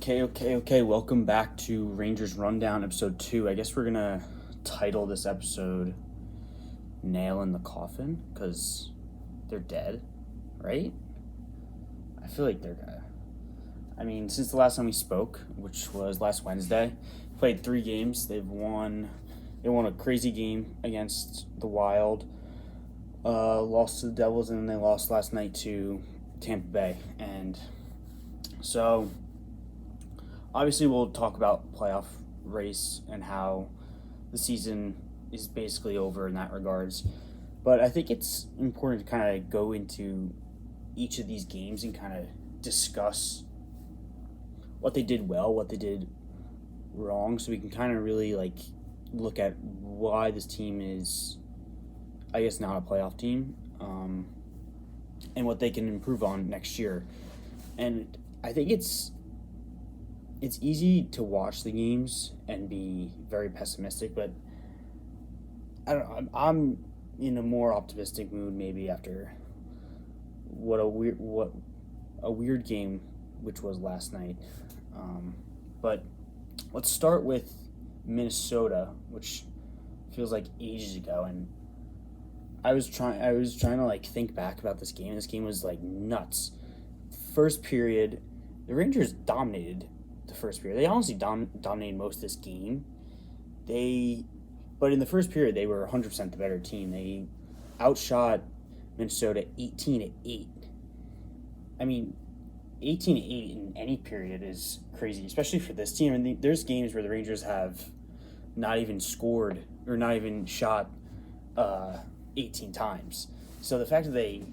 Okay. Welcome back to Rangers Rundown, episode 2. I guess we're gonna title this episode Nail in the Coffin, because they're dead, right? I feel like they're gonna. Since the last time we spoke, which was last Wednesday, played 3 games. They won a crazy game against the Wild, lost to the Devils, and then they lost last night to Tampa Bay. And so obviously, we'll talk about playoff race and how the season is basically over in that regards. But I think it's important to kind of go into each of these games and kind of discuss what they did well, what they did wrong, so we can kind of really look at why this team is, I guess, not a playoff team, and what they can improve on next year. And I think it's easy to watch the games and be very pessimistic, but I don't know. I'm in a more optimistic mood maybe after what a weird game which was last night. But let's start with Minnesota, which feels like ages ago, and I was trying to think back about this game. This game was nuts. First period, the Rangers dominated the first period. They honestly dominated most of this game. But in the first period, they were 100% the better team. They outshot Minnesota 18-8. 18-8 in any period is crazy, especially for this team. And there's games where the Rangers have not even scored or not even shot 18 times. So the fact that they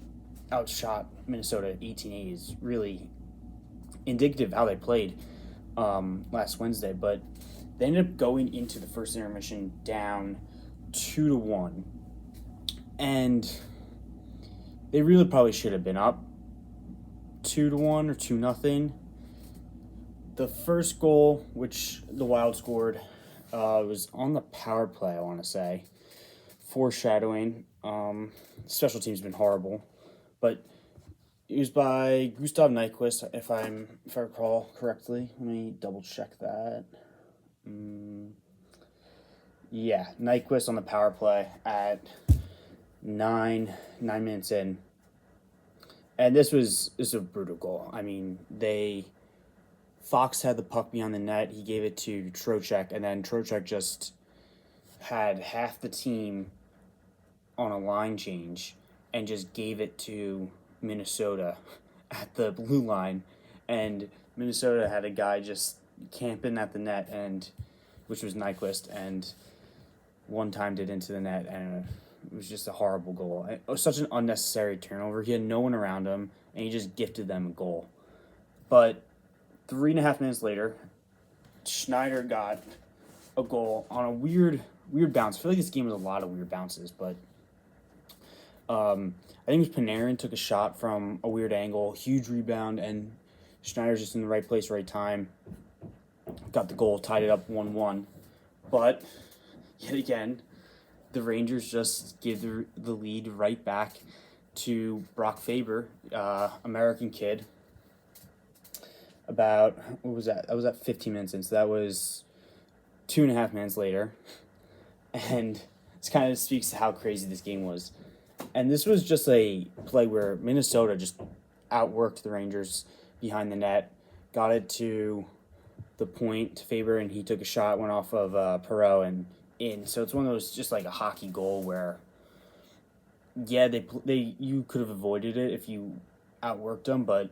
outshot Minnesota 18-8 is really indicative of how they played last Wednesday. But they ended up going into the first intermission down 2-1, and they really probably should have been up 2-1 or 2-0. The first goal, which the Wild scored, was on the power play, I want to say. Foreshadowing. Special teams have been horrible, but it was by Gustav Nyquist, if I recall correctly. Let me double check that. Yeah, Nyquist on the power play at 9 minutes in. And this was a brutal goal. Fox had the puck beyond the net. He gave it to Trocheck, and then Trocheck just had half the team on a line change and just gave it to Minnesota at the blue line. And Minnesota had a guy just camping at the net, and which was Nyquist, and one-timed it into the net, and it was just a horrible goal. It was such an unnecessary turnover. He had no one around him, and he just gifted them a goal. But 3.5 minutes later, Schneider got a goal on a weird bounce. I feel like this game was a lot of weird bounces, but I think it was Panarin took a shot from a weird angle, huge rebound, and Schneider's just in the right place, right time. Got the goal, tied it up 1-1. But yet again, the Rangers just give the lead right back to Brock Faber, American kid. About, what was that? That was at 15 minutes in, so that was 2.5 minutes later. And this kind of speaks to how crazy this game was. And this was just a play where Minnesota just outworked the Rangers behind the net, got it to the point to Faber, and he took a shot, went off of Perreault and in. So it's one of those, just like a hockey goal where, yeah, you could have avoided it if you outworked them, but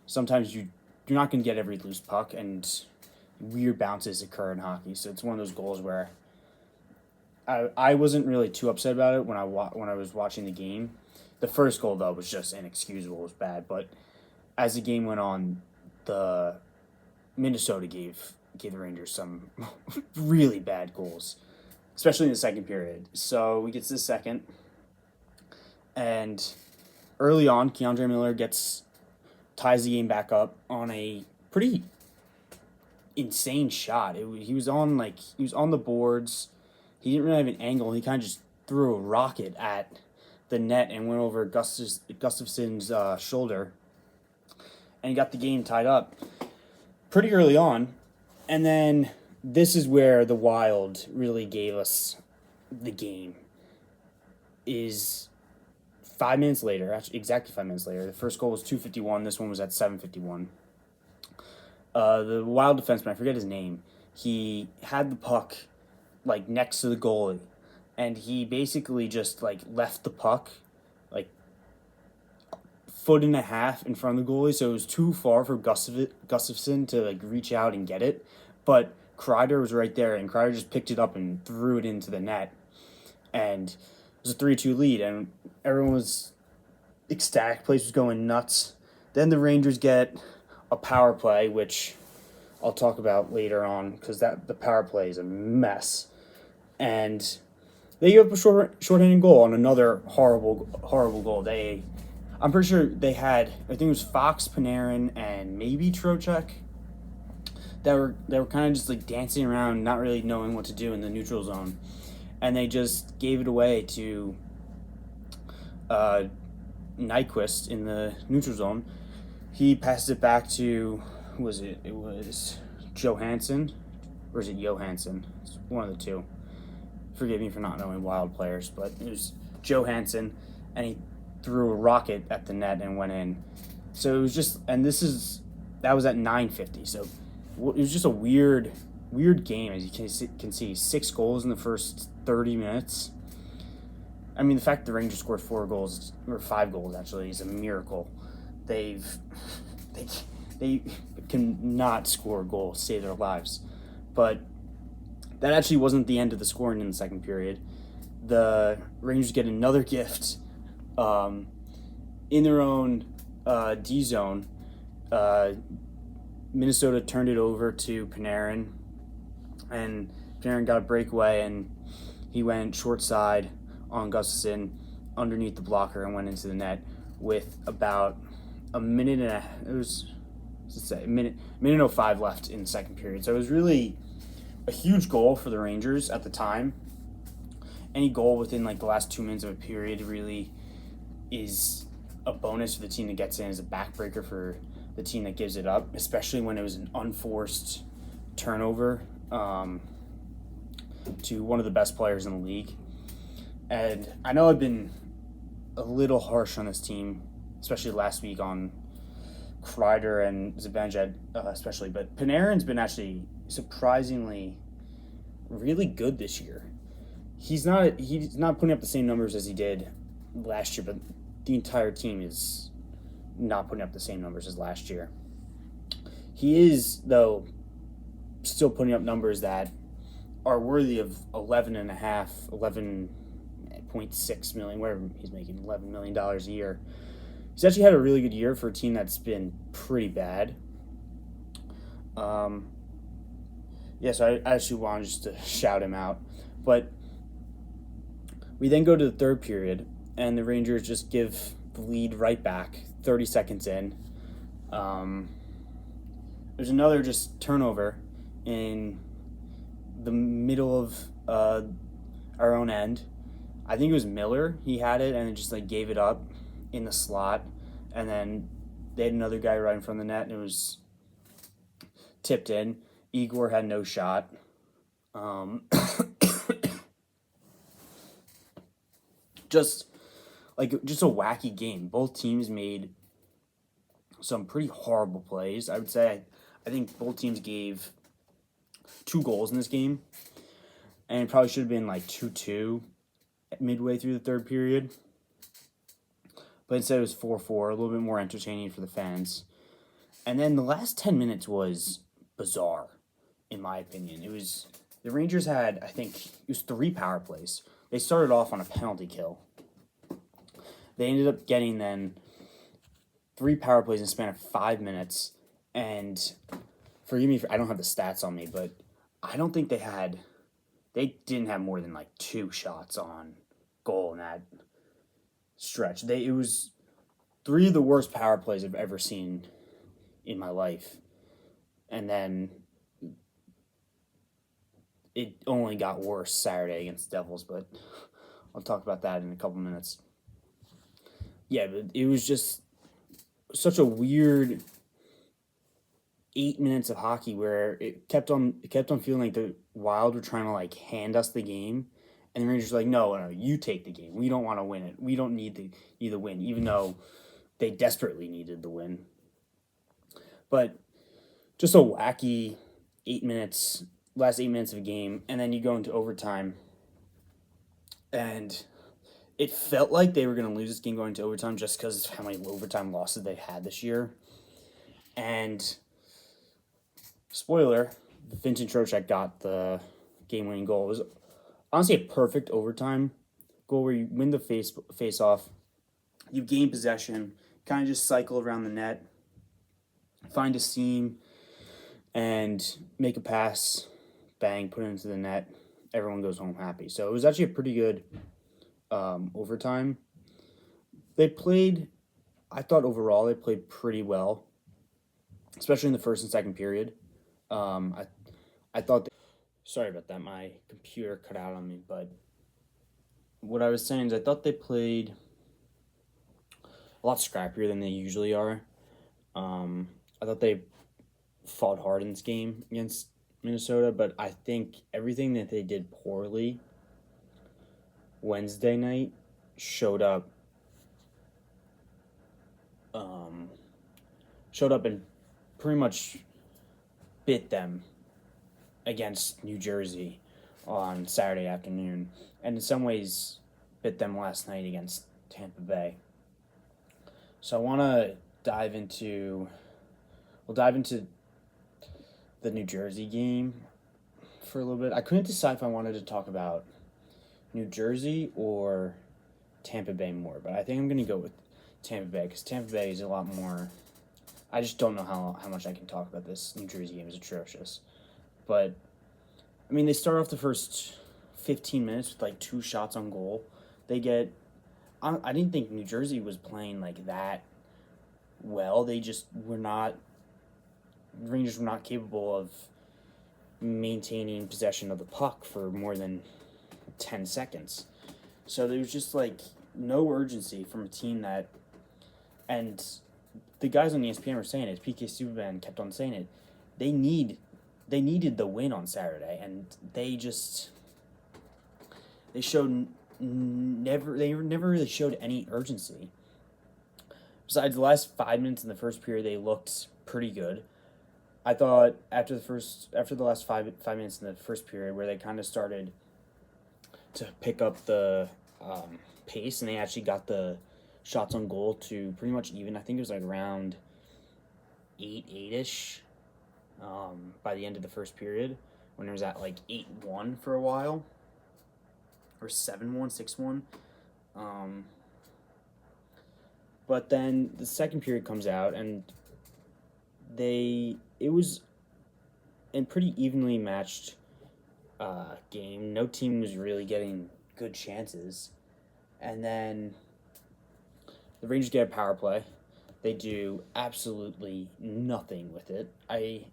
sometimes you're not going to get every loose puck, and weird bounces occur in hockey. So it's one of those goals where I wasn't really too upset about it when I was watching the game. The first goal, though, was just inexcusable. It was bad. But as the game went on, the Minnesota gave the Rangers some really bad goals, especially in the second period. So we get to the second, and early on, Keandre Miller ties the game back up on a pretty insane shot. He was on the boards. He didn't really have an angle. He kind of just threw a rocket at the net and went over Gustafsson's shoulder and got the game tied up. pretty early on. And then this is where the Wild really gave us the game. Is 5 minutes later, actually exactly 5 minutes later. The first goal was 2:51. This one was at 7:51. The Wild defenseman, I forget his name, he had the puck like next to the goalie, and he basically just like left the puck like foot and a half in front of the goalie, so it was too far for Gustafson to like reach out and get it. But Kreider was right there, and Kreider just picked it up and threw it into the net, and it was a 3-2 lead, and everyone was ecstatic. Place was going nuts. Then the Rangers get a power play, which I'll talk about later on because the power play is a mess, and they give up a shorthanded goal on another horrible goal. I'm pretty sure they had, I think it was Fox, Panarin, and maybe Trocheck that were kind of just like dancing around, not really knowing what to do in the neutral zone, and they just gave it away to Nyquist in the neutral zone. He passes it back to, who was it? It was Johansson, or is it Johansson? It's one of the two. Forgive me for not knowing Wild players, but it was Johansson, and he threw a rocket at the net and went in. So it was just, and that was at 9:50. So it was just a weird game, as you can see. 6 goals in the first 30 minutes. I mean, the fact the Rangers scored 4 goals, or 5 goals actually, is a miracle. They cannot score a goal, save their lives. But that actually wasn't the end of the scoring in the second period. The Rangers get another gift in their own D zone. Minnesota turned it over to Panarin, and Panarin got a breakaway, and he went short side on Gustafson underneath the blocker and went into the net with about a minute and a minute and 05 left in the second period. So it was really a huge goal for the Rangers at the time. Any goal within like the last 2 minutes of a period really is a bonus for the team that gets in, as a backbreaker for the team that gives it up, especially when it was an unforced turnover to one of the best players in the league. And I know I've been a little harsh on this team, especially last week on Kreider and Zibanejad especially, but Panarin's been actually surprisingly really good this year. He's not putting up the same numbers as he did last year, but the entire team is not putting up the same numbers as last year. He is, though, still putting up numbers that are worthy of 11.6 million, whatever he's making, $11 million a year. He's actually had a really good year for a team that's been pretty bad. So I actually wanted just to shout him out. But we then go to the third period, and the Rangers just give the lead right back 30 seconds in. There's another just turnover in the middle of our own end. I think it was Miller. He had it and it just like gave it up in the slot, and then they had another guy right in front of the net, and it was tipped in. Igor had no shot. Just a wacky game. Both teams made some pretty horrible plays. I would say I think both teams gave 2 goals in this game, and it probably should have been like 2-2 midway through the third period. But instead it was 4-4, a little bit more entertaining for the fans. And then the last 10 minutes was bizarre, in my opinion. It was, the Rangers had, I think, it was 3 power plays. They started off on a penalty kill. They ended up getting then 3 power plays in a span of 5 minutes. And forgive me, I don't have the stats on me, but I don't think they didn't have more than like 2 shots on goal in that stretch. It was 3 of the worst power plays I've ever seen in my life. And then it only got worse Saturday against the Devils, but I'll talk about that in a couple minutes. Yeah, but it was just such a weird 8 minutes of hockey where it kept on feeling like the Wild were trying to like hand us the game, and the Rangers were like, no, no, you take the game. We don't want to win it. We don't need the win, even though they desperately needed the win. But just a wacky 8 minutes, last 8 minutes of a game, and then you go into overtime, and it felt like they were going to lose this game going to overtime just because of how many overtime losses they had this year. And spoiler, Vincent Trocheck got the game-winning goal. It was honestly a perfect overtime goal where you win the face off, you gain possession, kind of just cycle around the net, find a seam, and make a pass, bang, put it into the net. Everyone goes home happy. So it was actually a pretty good overtime. I thought overall they played pretty well, especially in the first and second period. Um, I, I thought, sorry about that, my computer cut out on me, but what I was saying is I thought they played a lot scrappier than they usually are. I thought they fought hard in this game against Minnesota, but I think everything that they did poorly Wednesday night showed up and pretty much bit them against New Jersey on Saturday afternoon, and in some ways bit them last night against Tampa Bay. So I want to dive into the New Jersey game for a little bit. I couldn't decide if I wanted to talk about New Jersey or Tampa Bay more, but I think I'm going to go with Tampa Bay because Tampa Bay is a lot more. I just don't know how much I can talk about this New Jersey game. Is atrocious. But, I mean, they start off the first 15 minutes with like 2 shots on goal. They get. I didn't think New Jersey was playing like that well. They just were not. Rangers were not capable of maintaining possession of the puck for more than 10 seconds. So there was just like no urgency from a team that. And the guys on ESPN were saying it. PK Subban kept on saying it. They needed the win on Saturday, and they never really showed any urgency. Besides the last 5 minutes in the first period, they looked pretty good. I thought after the last five minutes in the first period, where they kind of started to pick up the pace, and they actually got the shots on goal to pretty much even. I think it was like around 8-ish by the end of the first period, when it was at like 8-1 for a while, or 7-1, 6-1. But then the second period comes out, and it was a pretty evenly matched game. No team was really getting good chances. And then the Rangers get a power play. They do absolutely nothing with it. I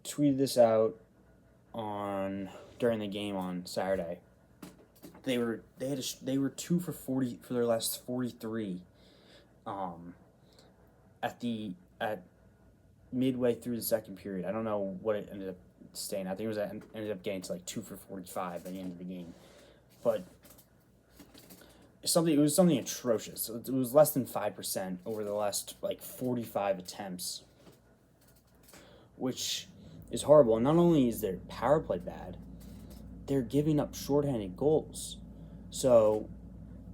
tweeted this out during the game on Saturday. They were 2 for 40 for their last 43. At midway through the second period, I don't know what it ended up staying. I think ended up getting to like 2 for 45 by the end of the game, but it was something atrocious. It was less than 5% over the last like 45 attempts, which is horrible. And not only is their power play bad, they're giving up shorthanded goals. So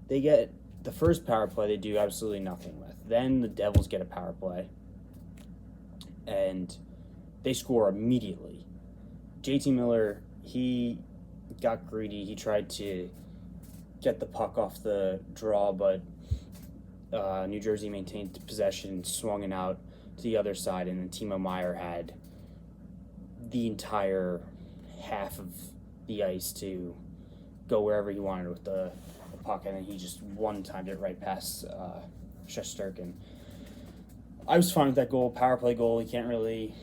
they get the first power play they do absolutely nothing with. Then the Devils get a power play, and they score immediately. JT Miller, he got greedy. He tried to get the puck off the draw, but New Jersey maintained possession, swung it out to the other side, and then Timo Meier had the entire half of the ice to go wherever he wanted with the puck, and then he just one-timed it right past Shesterkin. I was fine with that goal, power play goal. You can't really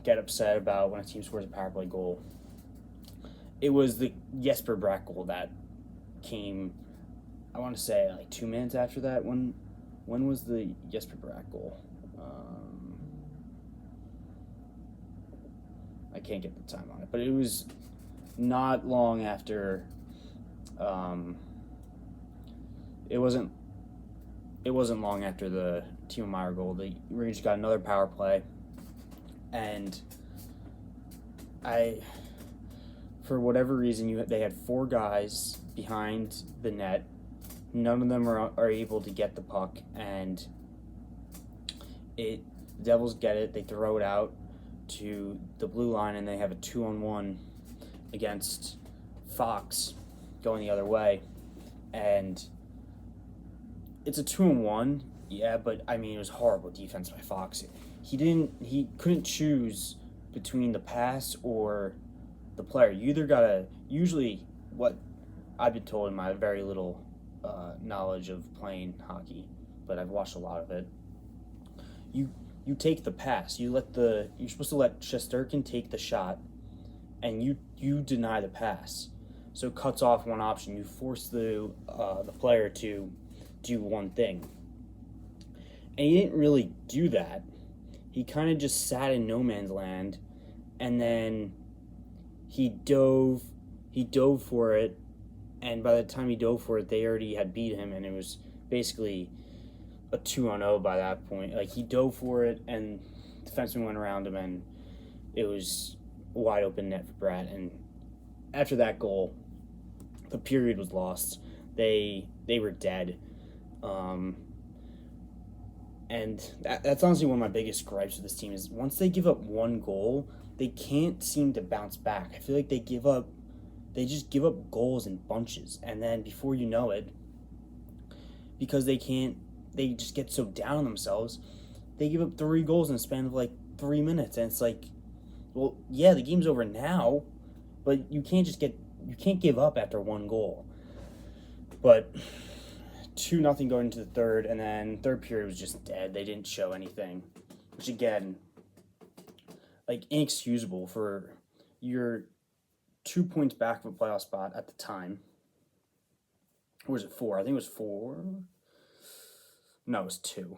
get upset about when a team scores a power play goal. It was the Jesper Bratt goal that came, I want to say, like 2 minutes after that. When was the Jesper Bratt goal? I can't get the time on it, but it was not long after. It wasn't. It wasn't long after the Timo Meyer goal. The Rangers got another power play, and for whatever reason, they had 4 guys behind the net. None of them are able to get the puck, and the Devils get it. They throw it out to the blue line, and they have a 2-on-1 against Fox going the other way, and it's a 2-on-1. Yeah, but I mean, it was horrible defense by Fox. He couldn't choose between the pass or the player. You either gotta, usually what I've been told in my very little knowledge of playing hockey, but I've watched a lot of it. You take the pass. You're supposed to let Shesterkin take the shot, and you deny the pass. So it cuts off one option. You force the player to do one thing, and he didn't really do that. He kind of just sat in no man's land, and then he dove for it, and by the time he dove for it, they already had beat him, and it was basically a 2-on-0 by that point. Like, he dove for it, and the defenseman went around him, and it was a wide open net for Brad. And after that goal, the period was lost. They were dead. And that's honestly one of my biggest gripes with this team is once they give up one goal, they can't seem to bounce back. I feel like they just give up goals in bunches, and then before you know it, because they just get so down on themselves, they give up 3 goals in a span of like 3 minutes, and it's like, well, yeah, the game's over now, but you can't give up after 1 goal. But 2-0 going into the third, and then third period was just dead. They didn't show anything, which again, like, inexcusable for your 2 points back of a playoff spot at the time. Or was it 4? I think it was 4. No, it was 2.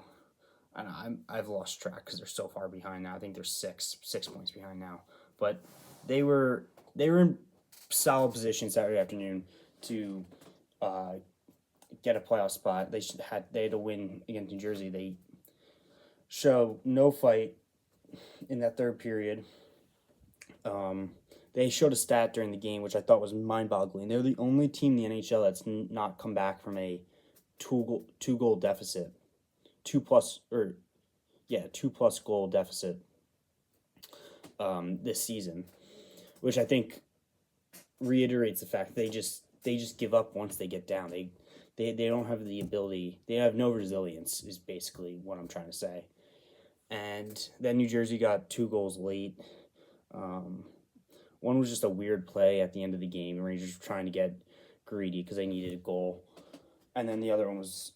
I know, I've lost track because they're so far behind now. I think they're 6 points behind now. But they were in solid position Saturday afternoon to get a playoff spot. They had to win against New Jersey. They show no fight in that third period. They showed a stat during the game which I thought was mind-boggling. They're the only team in the NHL that's not come back from a two-goal deficit, 2+ goal deficit this season, which I think reiterates the fact they just give up once they get down. They don't have the ability. They have no resilience is basically what I'm trying to say. And then New Jersey got 2 goals late. One was just a weird play at the end of the game. The Rangers were trying to get greedy because they needed a goal. And then the other one was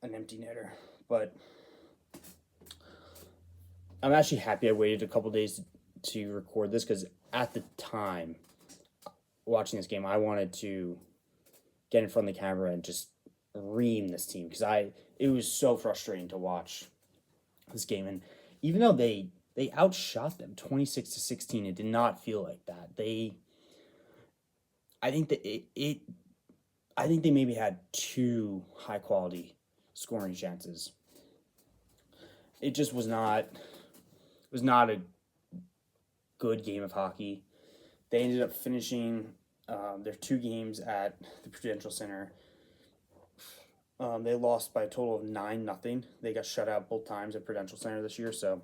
an empty netter. But I'm actually happy I waited a couple days to record this because at the time, watching this game, I wanted to get in front of the camera and just ream this team because it was so frustrating to watch this game. And even though they outshot them 26-16, it did not feel like that. I think they maybe had 2 high quality scoring chances. It just was not a good game of hockey. They ended up finishing their 2 games at the Prudential Center. They lost by a total of 9-0. They got shut out both times at Prudential Center this year, so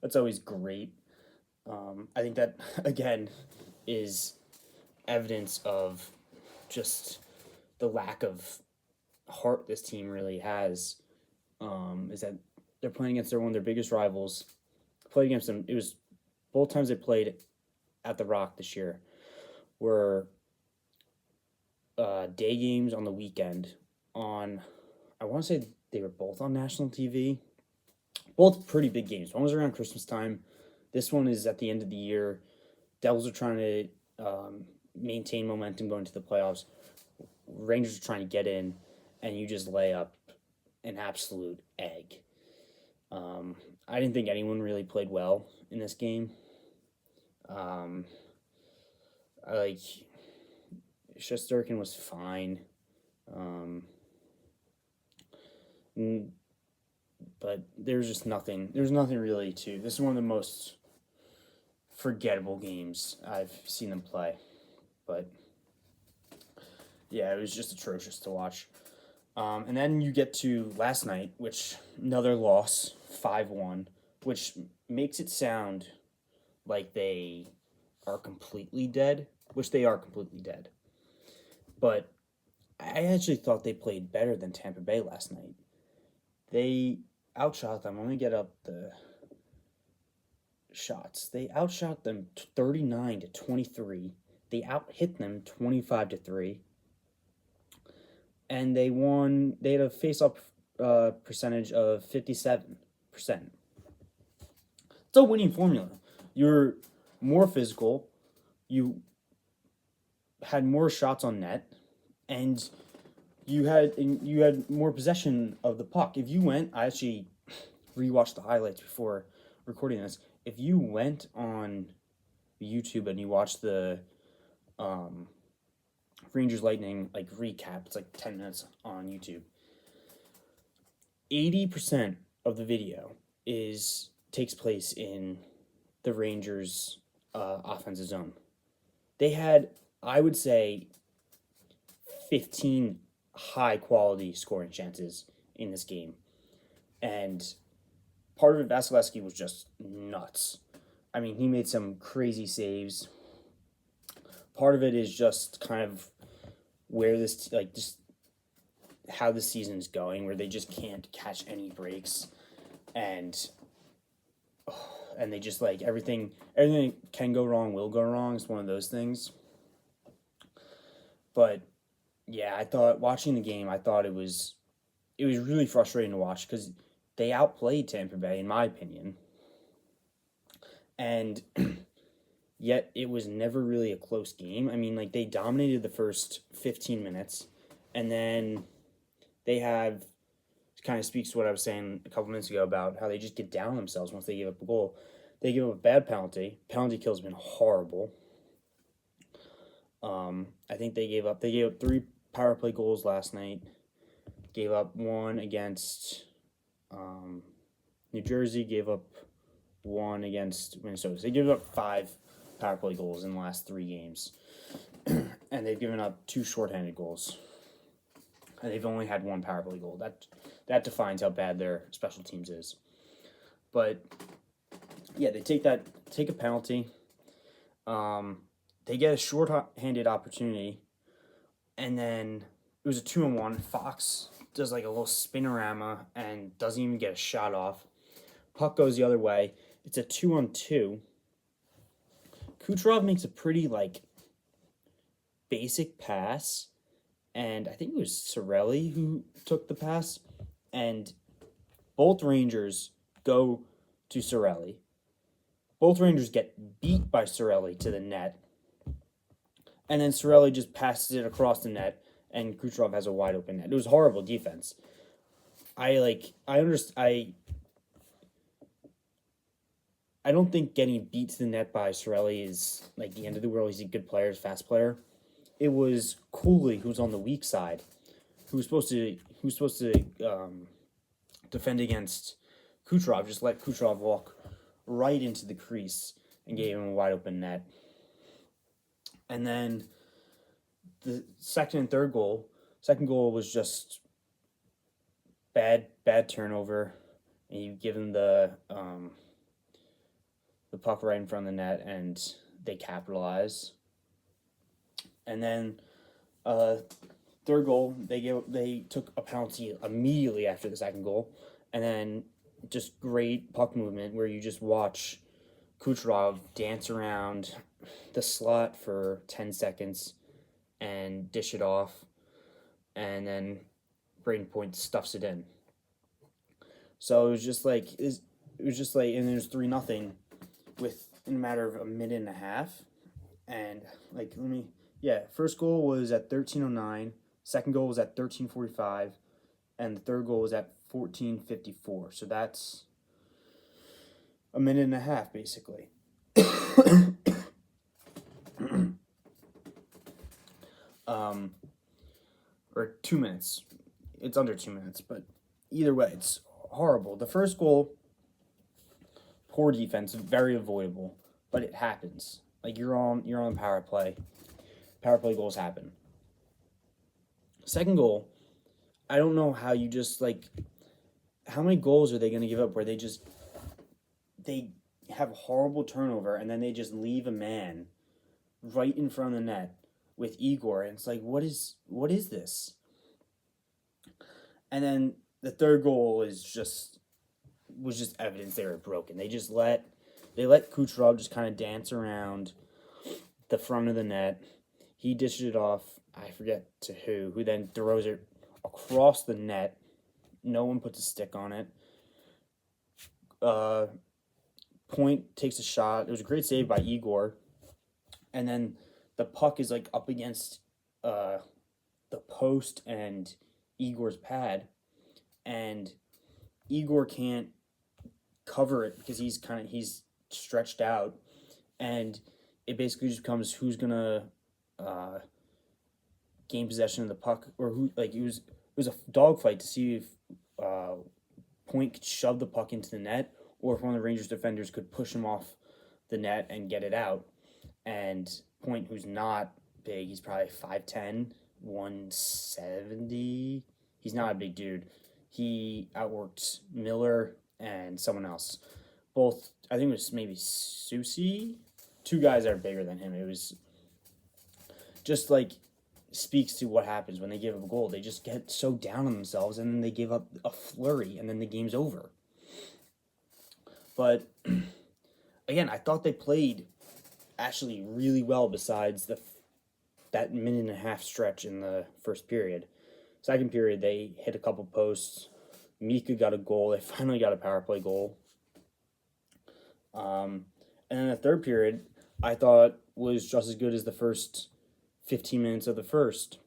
that's always great. I think that, again, is evidence of just the lack of heart this team really has, is that they're playing against one of their biggest rivals. Played against them. It was both times they played at the Rock this year were day games on the weekend I want to say they were both on national TV. Both pretty big games. One was around Christmas time. This one is at the end of the year. Devils are trying to maintain momentum going to the playoffs. Rangers are trying to get in, and you just lay up an absolute egg. I didn't think anyone really played well in this game. Um, I like Shesterkin was fine. Um, but there's just nothing. There's nothing really to. This is one of the most forgettable games I've seen them play. But yeah, it was just atrocious to watch. And then you get to last night, which another loss, 5-1, which makes it sound like they are completely dead, which they are completely dead. But I actually thought they played better than Tampa Bay last night. They outshot them. Let me get up the shots. They outshot them 39-23. They out-hit them 25-3. And they won. They had a face-up percentage of 57%. It's a winning formula. You're more physical. You had more shots on net, and you had more possession of the puck. If you went, I actually rewatched the highlights before recording this. If you went on YouTube and you watched the Rangers Lightning recap, it's like 10 minutes on YouTube. 80% of the video takes place in the Rangers offensive zone. They had, I would say, 15 high quality scoring chances in this game. And part of it, Vasilevsky was just nuts. I mean, he made some crazy saves. Part of it is just kind of where this, just how the season is going, where they just can't catch any breaks. And they just, everything can go wrong, will go wrong. It's one of those things. But yeah, I thought watching the game, I thought it was really frustrating to watch because they outplayed Tampa Bay, in my opinion. And yet it was never really a close game. I mean, they dominated the first 15 minutes, and then they have, kind of speaks to what I was saying a couple minutes ago about how they just get down themselves once they give up a goal. They give up a bad penalty. Penalty kill has been horrible. I think they gave up 3 power play goals last night. Gave up 1 against New Jersey. Gave up 1 against Minnesota. So they gave up 5 power play goals in the last 3 games. And they've given up 2 shorthanded goals. And they've only had 1 power play goal. That defines how bad their special teams is. But yeah, they take a penalty. They get a short-handed opportunity, and then it was a 2-on-1. Fox does a little spinorama and doesn't even get a shot off. Puck goes the other way. It's a 2-on-2. Kucherov makes a pretty basic pass, and I think it was Cirelli who took the pass, and both Rangers go to Cirelli. Both Rangers get beat by Cirelli to the net. And then Cirelli just passes it across the net, and Kucherov has a wide open net. It was horrible defense. I don't think getting beat to the net by Cirelli is the end of the world. He's a good player, he's a fast player. It was Cooley who's on the weak side, who's supposed to defend against Kucherov. Just let Kucherov walk right into the crease and gave him a wide open net. And then the second and third goal. Second goal was just bad turnover. And you give them the puck right in front of the net, and they capitalize. And then third goal, they took a penalty immediately after the second goal, and then just great puck movement where you just watch Kucherov dance around the slot for 10 seconds and dish it off, and then Braden Point stuffs it in. So it was just and there's 3-0 in a matter of a minute and a half, and first goal was at 13:09, second goal was at 13:45, and the third goal was at 14:54. So that's a minute and a half basically. Or 2 minutes. It's under 2 minutes, but either way, it's horrible. The first goal, poor defense, very avoidable, but it happens. Like you're on power play. Power play goals happen. Second goal, I don't know how you just how many goals are they going to give up where they have horrible turnover and then they just leave a man right in front of the net with Igor, and it's like, what is this? And then the third goal was just evidence they were broken. They let Kucherov just kind of dance around the front of the net. He dishes it off, I forget to who then throws it across the net. No one puts a stick on it. Point takes a shot. It was a great save by Igor. And then the puck is up against the post and Igor's pad. And Igor can't cover it because he's stretched out. And it basically just becomes who's gonna gain possession of the puck, or who it was a dogfight to see if Point could shove the puck into the net, or if one of the Rangers defenders could push him off the net and get it out. And Point, who's not big, he's probably 5'10", 170. He's not a big dude. He outworked Miller and someone else. Both, I think it was maybe Susie. Two guys that are bigger than him. It was just speaks to what happens when they give up a goal. They just get so down on themselves, and then they give up a flurry, and then the game's over. But again, I thought they played actually really well besides that minute and a half stretch in the first period. Second period, they hit a couple posts. Mika got a goal. They finally got a power play goal. And then the third period, I thought was just as good as the first 15 minutes of the first.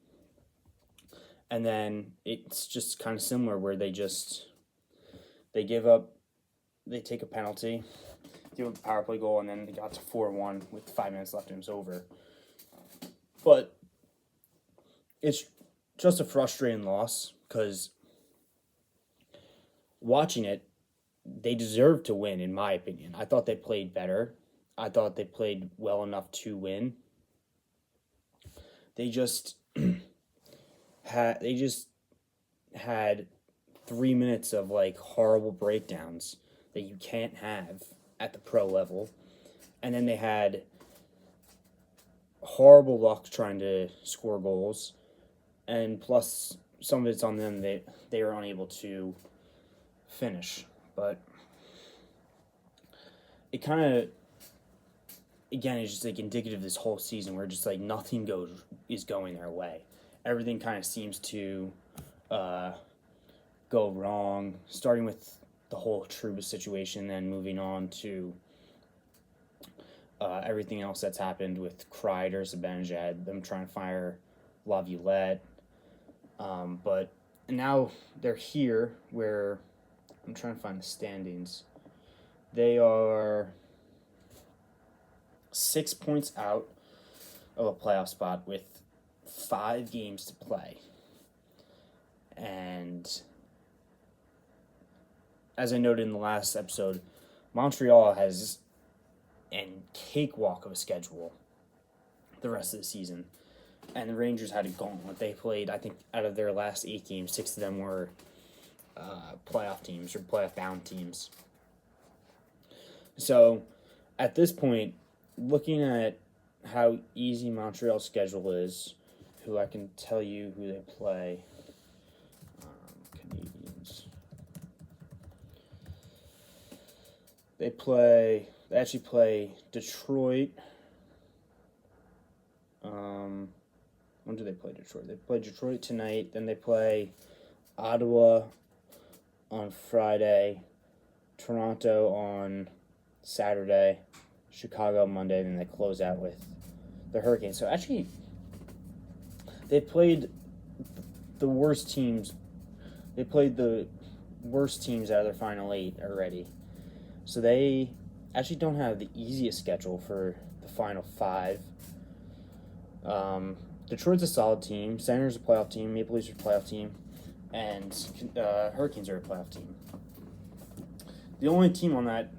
And then it's just kind of similar where they take a penalty, give up a power play goal, and then they got to 4-1 with 5 minutes left and it was over. But it's just a frustrating loss because watching it, they deserved to win, in my opinion. I thought they played better. I thought they played well enough to win. They just had 3 minutes of horrible breakdowns that you can't have at the pro level. And then they had horrible luck trying to score goals. And plus, some of it's on them. They were unable to finish. But it kind of, again, is just indicative of this whole season where just nothing is going their way. Everything kind of seems to go wrong, starting with the whole Trouba situation, then moving on to everything else that's happened with Kreider, Zibanejad, them trying to fire Laviolette. But now they're here where I'm trying to find the standings. They are 6 points out of a playoff spot with 5 games to play. And as I noted in the last episode, Montreal has a cakewalk of a schedule the rest of the season. And the Rangers had a gauntlet. They played, I think, out of their last 8 games, 6 of them were playoff teams or playoff-bound teams. So, at this point, looking at how easy Montreal's schedule is, who I can tell you who they play. Canadians. They actually play Detroit. When do they play Detroit? They play Detroit tonight, then they play Ottawa on Friday, Toronto on Saturday, Chicago Monday, and then they close out with the Hurricanes. So actually, they played the worst teams. They played the worst teams out of their final 8 already. So they actually don't have the easiest schedule for the final 5. Detroit's a solid team. Senators a playoff team. Maple Leafs are a playoff team. And Hurricanes are a playoff team. The only team on that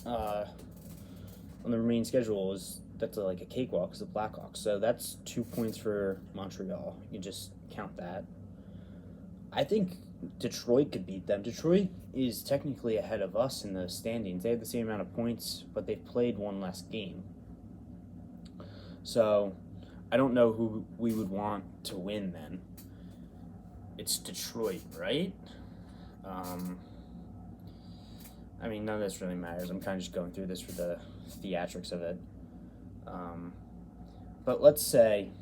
on the remaining schedule that's like a cakewalk is the Blackhawks. So that's 2 points for Montreal. You can just count that. I think Detroit could beat them. Detroit is technically ahead of us in the standings. They have the same amount of points, but they've played one less game. So I don't know who we would want to win then. It's Detroit, right? I mean, none of this really matters. I'm kind of just going through this for the theatrics of it. But let's say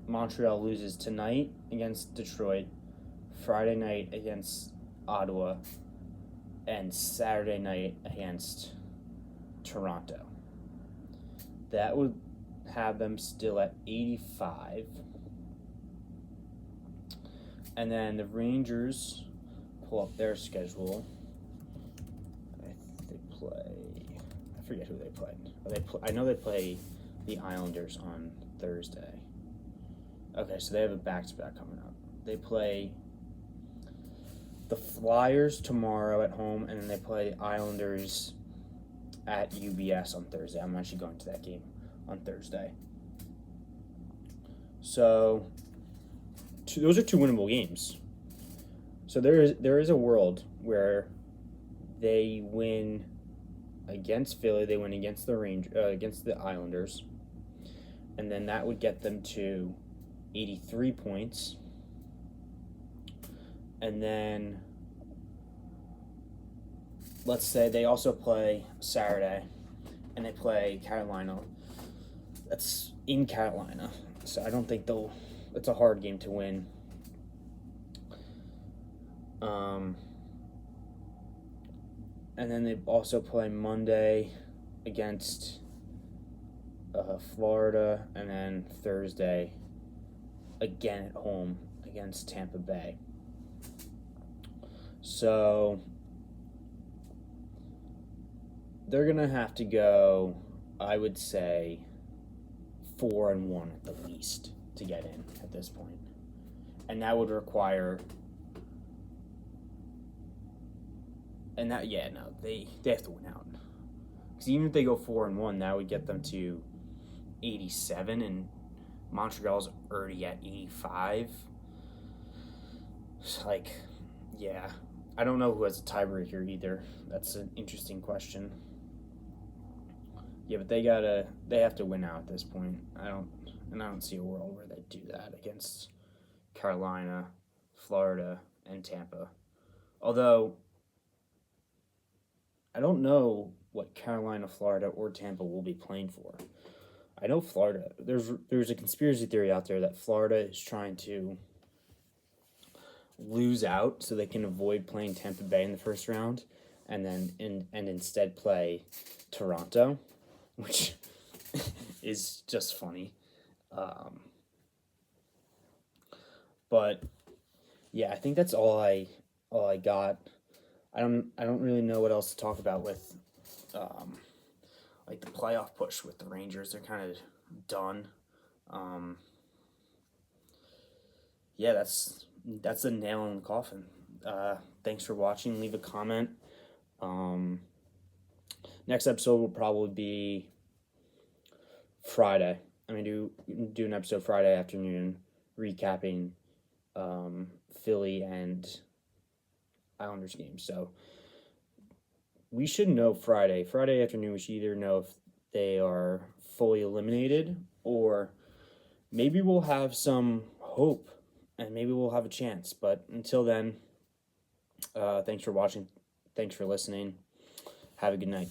Montreal loses tonight against Detroit, Friday night against Ottawa, and Saturday night against Toronto. That would have them still at 85. And then the Rangers pull up their schedule. I forget who they play. I know they play the Islanders on Thursday. Okay, so they have a back-to-back coming up. They play the Flyers tomorrow at home, and then they play the Islanders at UBS on Thursday. I'm actually going to that game on Thursday. So those are 2 winnable games. So there is a world where they win against Philly, they win against against the Islanders, and then that would get them to 83 points. And then let's say they also play Saturday, and they play Carolina. That's in Carolina, so I don't think it's a hard game to win. And then they also play Monday against Florida, and then Thursday again at home against Tampa Bay. So they're going to have to go, I would say, 4-1 at the least to get in at this point. And that would require... And that, yeah, no, they have to win out. Because even if they go 4-1, that would get them to 87, and Montreal's already at 85. It's like, yeah, I don't know who has a tiebreaker either. That's an interesting question. Yeah, but they have to win out at this point. I don't see a world where they do that against Carolina, Florida, and Tampa. Although I don't know what Carolina, Florida, or Tampa will be playing for. I know Florida. There's a conspiracy theory out there that Florida is trying to lose out so they can avoid playing Tampa Bay in the first round, and then instead play Toronto, which is just funny. But yeah, I think that's all I got. I don't really know what else to talk about with like the playoff push with the Rangers. They're kind of done. Yeah, that's a nail in the coffin. Thanks for watching. Leave a comment. Next episode will probably be Friday. I'm gonna do an episode Friday afternoon recapping Philly and Islanders games. So we should know Friday afternoon. We should either know if they are fully eliminated, or maybe we'll have some hope and maybe we'll have a chance. But until then, thanks for watching. Thanks for listening. Have a good night.